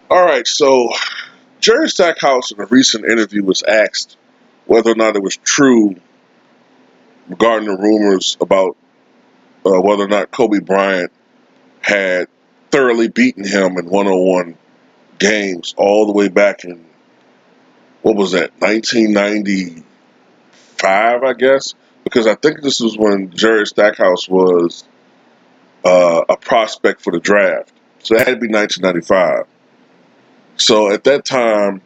All right, so Jerry Stackhouse in a recent interview was asked whether or not it was true regarding the rumors about whether or not Kobe Bryant had thoroughly beaten him in one-on-one games all the way back in, what was that, 1995, I guess? Because I think this was when Jerry Stackhouse was a prospect for the draft. So it had to be 1995. So at that time,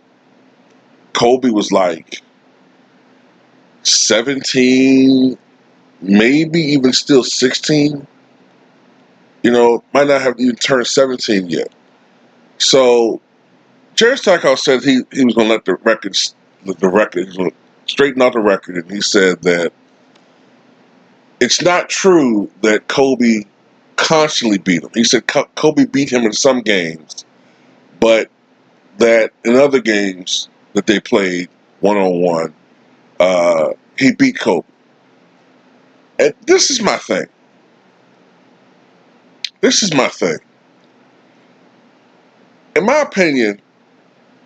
Kobe was like 17, maybe even still 16. Might not have even turned 17 yet. So Jerry Stackhouse said he was going to let the record, he was going to straighten out the record, and he said that it's not true that Kobe constantly beat him. He said Kobe beat him in some games, but that in other games that they played one-on-one, he beat Kobe. And this is my thing. This is my thing. In my opinion,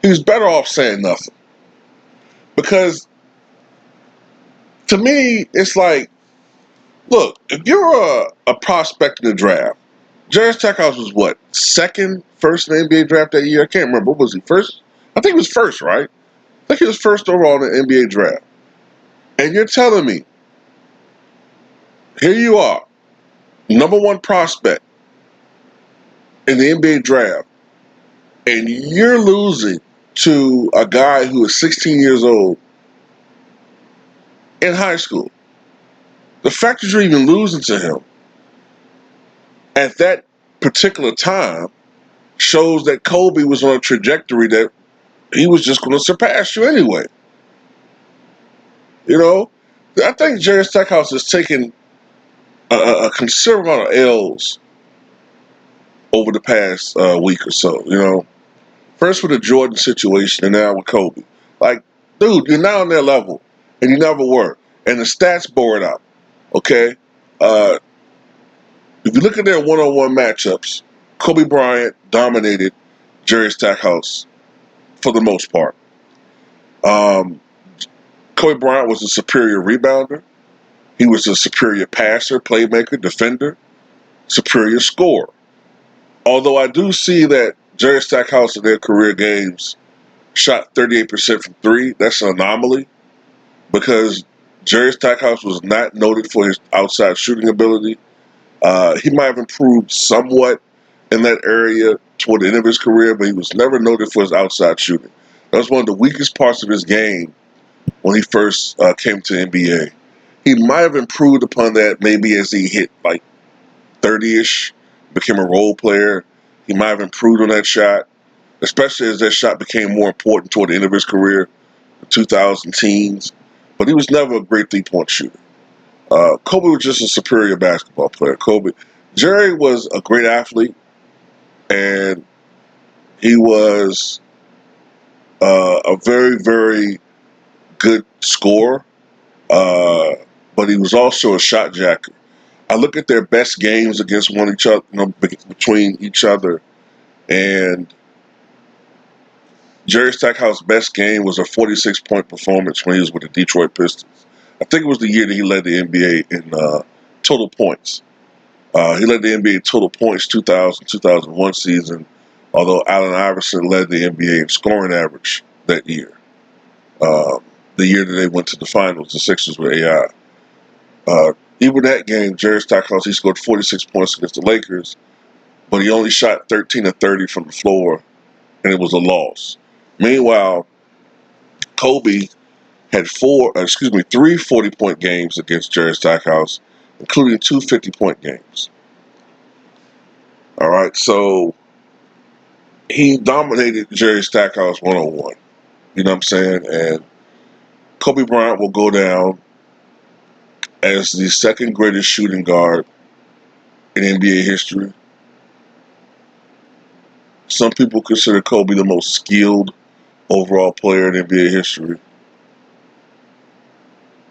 he was better off saying nothing. Because to me, it's like, look, if you're a prospect in the draft, Jerry Stackhouse was what, first in the NBA draft that year? I can't remember. What was he, first? I think he was first, right? I think he was first overall in the NBA draft. And you're telling me, here you are, number one prospect in the NBA draft, and you're losing to a guy who is 16 years old in high school. The fact that you're even losing to him at that particular time shows that Kobe was on a trajectory that he was just going to surpass you anyway. You know, I think Jerry Stackhouse has taken a considerable amount of L's over the past week or so. First with the Jordan situation, and now with Kobe. Like, dude, you're now on their level, and you never were. And the stats bore it out. Okay, uh, if you look at their one-on-one matchups, Kobe Bryant dominated Jerry Stackhouse for the most part. Um, Kobe Bryant was a superior rebounder. He was a superior passer, playmaker, defender, superior scorer. Although I do see that Jerry Stackhouse in their career games shot 38% from three. That's an anomaly because Jerry Stackhouse was not noted for his outside shooting ability. He might have improved somewhat in that area toward the end of his career, but he was never noted for his outside shooting. That was one of the weakest parts of his game when he first came to the NBA. He might have improved upon that maybe as he hit like 30-ish, became a role player. He might have improved on that shot, especially as that shot became more important toward the end of his career, the 2000 teens. But he was never a great three-point shooter. Kobe was just a superior basketball player. Jerry was a great athlete, and he was a very, very good scorer, uh, but he was also a shot jacker. I look at their best games against one each other, between each other, and Jerry Stackhouse's best game was a 46-point performance when he was with the Detroit Pistons. I think it was the year that he led the NBA in total points. He led the NBA in total points 2000-2001 season, although Allen Iverson led the NBA in scoring average that year. Um, the year that they went to the finals, the Sixers with AI. Even that game, Jerry Stackhouse, he scored 46 points against the Lakers, but he only shot 13 of 30 from the floor, and it was a loss. Meanwhile, Kobe had three 40-point games against Jerry Stackhouse, including two 50-point games. All right, so he dominated Jerry Stackhouse one-on-one. You know what I'm saying? And Kobe Bryant will go down as the second greatest shooting guard in NBA history. Some people consider Kobe the most skilled overall player in NBA history.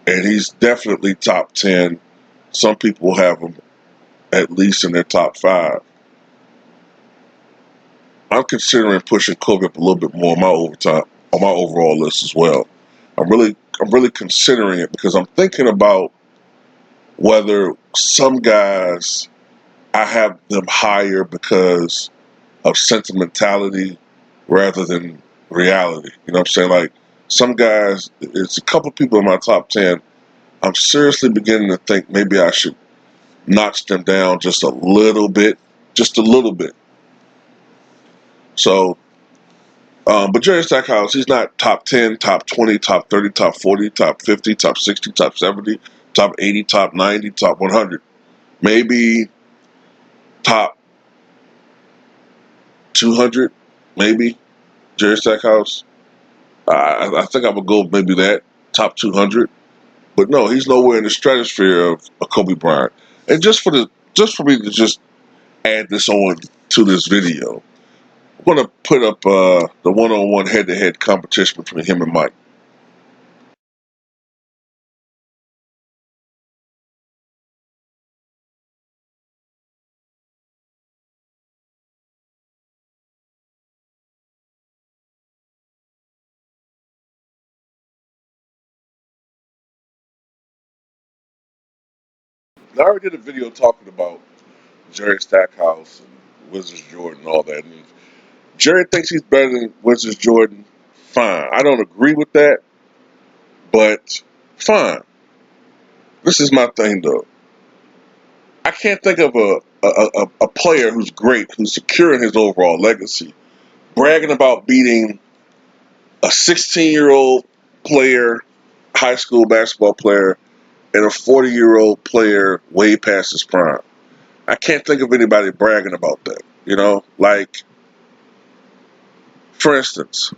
And he's definitely top 10. Some people have him at least in their top 5. I'm considering pushing Kobe up a little bit more on my overall list as well. I'm really considering it because I'm thinking about whether some guys I have them higher because of sentimentality rather than reality. You know what I'm saying? Like some guys, it's a couple people in my top 10. I'm seriously beginning to think maybe I should notch them down just a little bit, just a little bit. So, but Jerry Stackhouse, he's not top 10, top 20, top 30, top 40, top 50, top 60, top 70, top 80, top 90, top 100. Maybe top 200, maybe Jerry Stackhouse. I think I would go maybe that top 200, but no, he's nowhere in the stratosphere of a Kobe Bryant. And just for me to just add this on to this video, I'm gonna put up the one-on-one head-to-head competition between him and Mike. I already did a video talking about Jerry Stackhouse and Wizards Jordan and all that. And Jerry thinks he's better than Wizards Jordan. Fine, I don't agree with that, but fine. This is my thing though. I can't think of a player who's great, who's secure in his overall legacy, bragging about beating a 16-year-old player, high school basketball player, and a 40-year-old player way past his prime. I can't think of anybody bragging about that. You know, like for instance,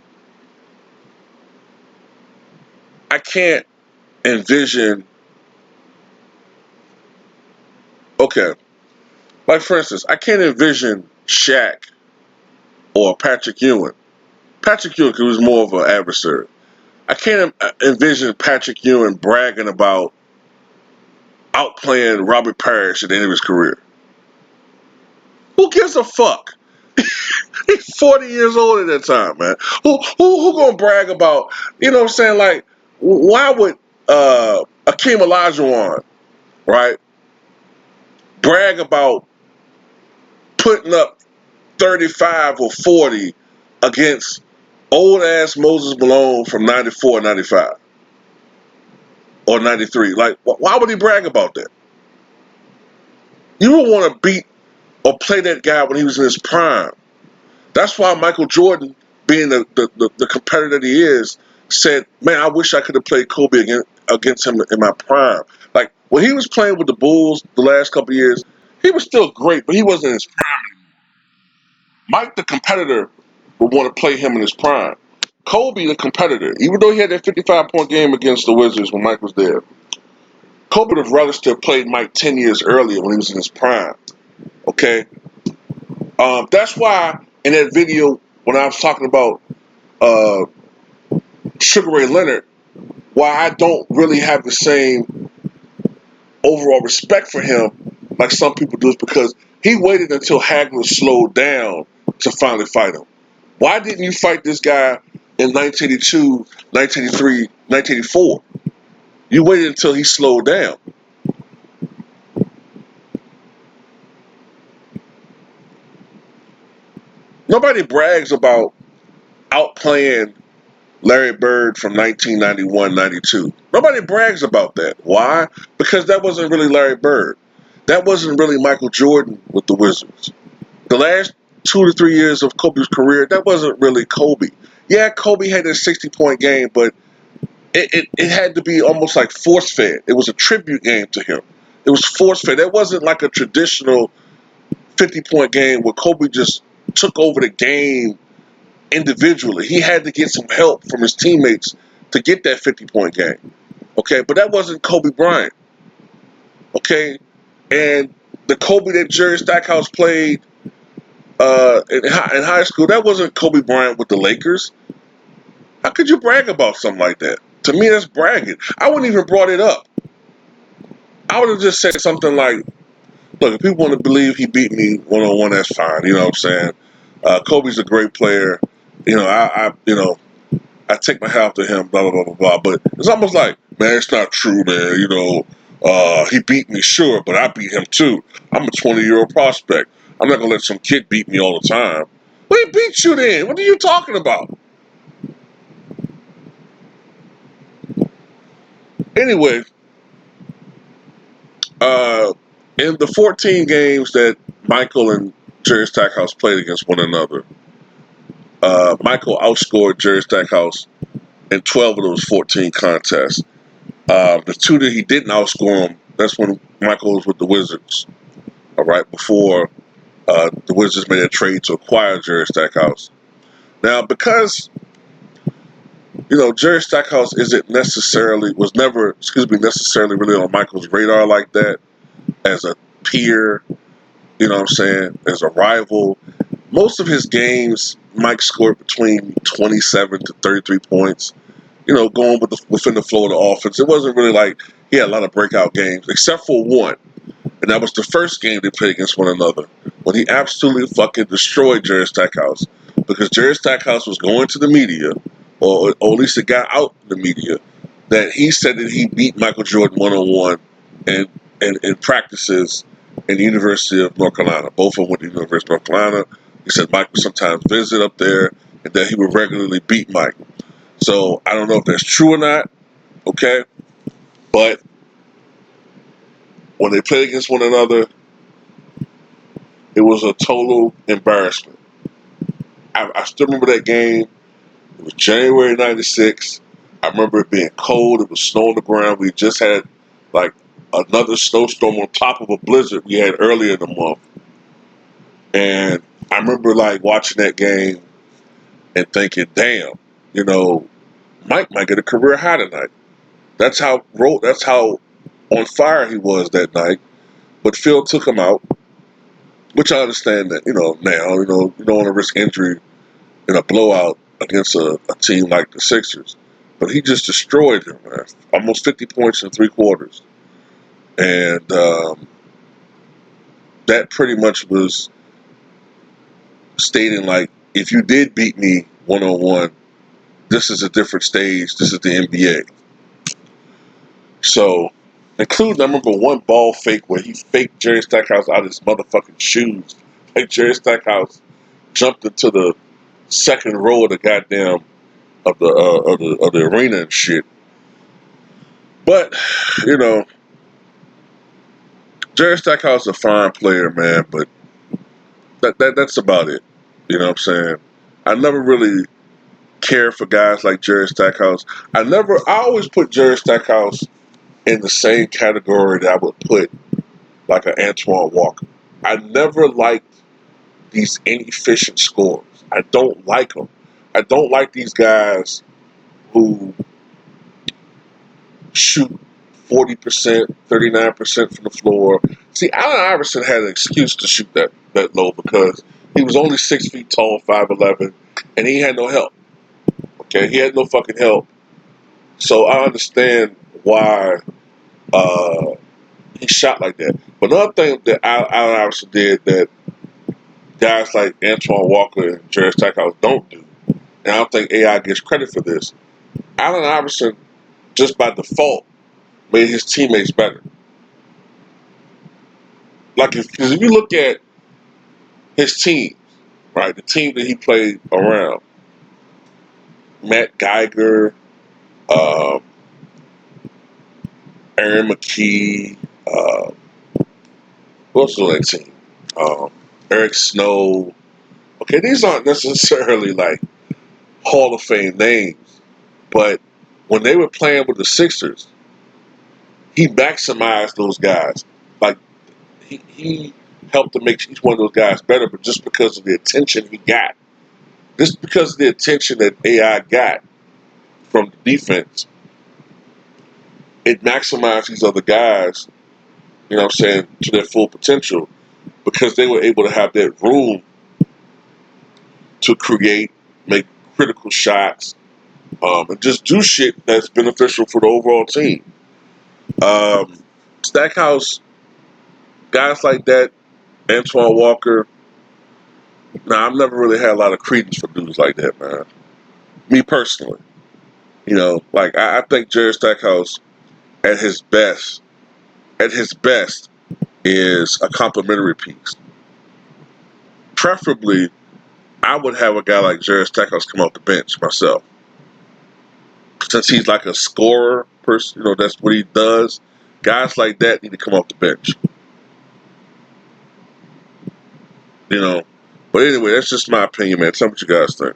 I can't envision. Okay, like for instance, I can't envision Shaq or Patrick Ewing. Patrick Ewing was more of an adversary. I can't envision Patrick Ewing bragging about outplaying Robert Parrish at the end of his career. Who gives a fuck? He's 40 years old at that time, man. Who gonna brag about? You know what I'm saying? Like, why would Akeem Olajuwon, right, brag about putting up 35 or 40 against old ass Moses Malone from 94, 95, or 93? Like, why would he brag about that? You would want to beat or play that guy when he was in his prime. That's why Michael Jordan, being the competitor that he is, said, "Man, I wish I could have played Kobe against him in my prime." Like when he was playing with the Bulls the last couple of years, he was still great, but he wasn't in his prime. Mike, the competitor, would want to play him in his prime. Kobe, the competitor, even though he had that 55-point game against the Wizards when Mike was there, Kobe would have relished to have played Mike 10 years earlier when he was in his prime. Okay, that's why in that video when I was talking about uh, Sugar Ray Leonard, why I don't really have the same overall respect for him like some people do is because he waited until Hagler slowed down to finally fight him. Why didn't you fight this guy in 1982, 1983, 1984? You waited until he slowed down. Nobody brags about outplaying Larry Bird from 1991, 92. Nobody brags about that. Why? Because that wasn't really Larry Bird. That wasn't really Michael Jordan with the Wizards. The last 2 to 3 years of Kobe's career, that wasn't really Kobe. Yeah, Kobe had a 60-point game, but it had to be almost like force fed. It was a tribute game to him. It was force fed. It wasn't like a traditional 50-point game where Kobe just took over the game individually. He had to get some help from his teammates to get that 50-point game. Okay, but that wasn't Kobe Bryant. Okay, and the Kobe that Jerry Stackhouse played in high school, that wasn't Kobe Bryant with the Lakers. How could you brag about something like that? To me, that's bragging. I wouldn't even brought it up. I would have just said something like, "Look, if people want to believe he beat me one on one, that's fine." You know what I'm saying? Kobe's a great player. I take my hat off to him. Blah blah blah blah blah. But it's almost like, man, it's not true, man. He beat me, sure, but I beat him too. I'm a 20-year-old prospect. I'm not gonna let some kid beat me all the time. Well, he beat you then. What are you talking about? Anyway, in the 14 games that Michael and Jerry Stackhouse played against one another, Michael outscored Jerry Stackhouse in 12 of those 14 contests. The two that he didn't outscore him, that's when Michael was with the Wizards. All right, before the Wizards made a trade to acquire Jerry Stackhouse. Now, because Jerry Stackhouse was never necessarily really on Michael's radar like that as a peer. You know what I'm saying? As a rival. Most of his games, Mike scored between 27 to 33 points. Going within the flow of the offense. It wasn't really like he had a lot of breakout games, except for one. And that was the first game they played against one another, when he absolutely fucking destroyed Jerry Stackhouse. Because Jerry Stackhouse was going to the media, or at least it got out in the media, that he said that he beat Michael Jordan one-on-one and in practices in the University of North Carolina. Both of them went to the University of North Carolina. He said Mike would sometimes visit up there, and that he would regularly beat Mike. So I don't know if that's true or not, okay? But when they played against one another, it was a total embarrassment. I still remember that game. It was January '96. I remember it being cold. It was snow on the ground. We just had like another snowstorm on top of a blizzard we had earlier in the month. And I remember like watching that game and thinking, damn, Mike might get a career high tonight. That's how on fire he was that night. But Phil took him out, which I understand that, now, you don't want to risk injury in a blowout against a team like the Sixers. But he just destroyed him, man. Almost 50 points in 3 quarters. And that pretty much was stating, like, if you did beat me one-on-one, this is a different stage. This is the NBA. So, including, I remember one ball fake where he faked Jerry Stackhouse out of his motherfucking shoes. Like, Jerry Stackhouse jumped into the second row of the goddamn of the arena and shit. But Jerry Stackhouse is a fine player, man. But that's about it. You know what I'm saying? I never really cared for guys like Jerry Stackhouse. I always put Jerry Stackhouse in the same category that I would put like an Antoine Walker. I never liked these inefficient scorers. I don't like them. I don't like these guys who shoot 40%, 39% from the floor. See, Allen Iverson had an excuse to shoot that low because he was only 6 feet tall, 5'11", and he had no help. Okay, he had no fucking help. So I understand why he shot like that. But another thing that Allen Iverson did that guys like Antoine Walker and Jerry Stackhouse don't do, and I don't think AI gets credit for this, Allen Iverson, just by default, made his teammates better. Because if you look at his team, right, the team that he played around, Matt Geiger, uh, Aaron McKee, who else was on that team? Eric Snow. Okay, these aren't necessarily like Hall of Fame names, but when they were playing with the Sixers, he maximized those guys. Like he helped to make each one of those guys better, but just because of the attention he got, just because of the attention that AI got from the defense, it maximized these other guys, to their full potential because they were able to have that room to create, make critical shots, and just do shit that's beneficial for the overall team. Stackhouse, guys like that, Antoine Walker, Now, I've never really had a lot of credence for dudes like that, man. Me personally, like I think Jerry Stackhouse at his best, at his best, is a complimentary piece. Preferably, I would have a guy like Jerry Stackhouse come off the bench myself, since he's like a scorer person. That's what he does. Guys like that need to come off the bench. You know. But anyway, that's just my opinion, man. Tell me what you guys think.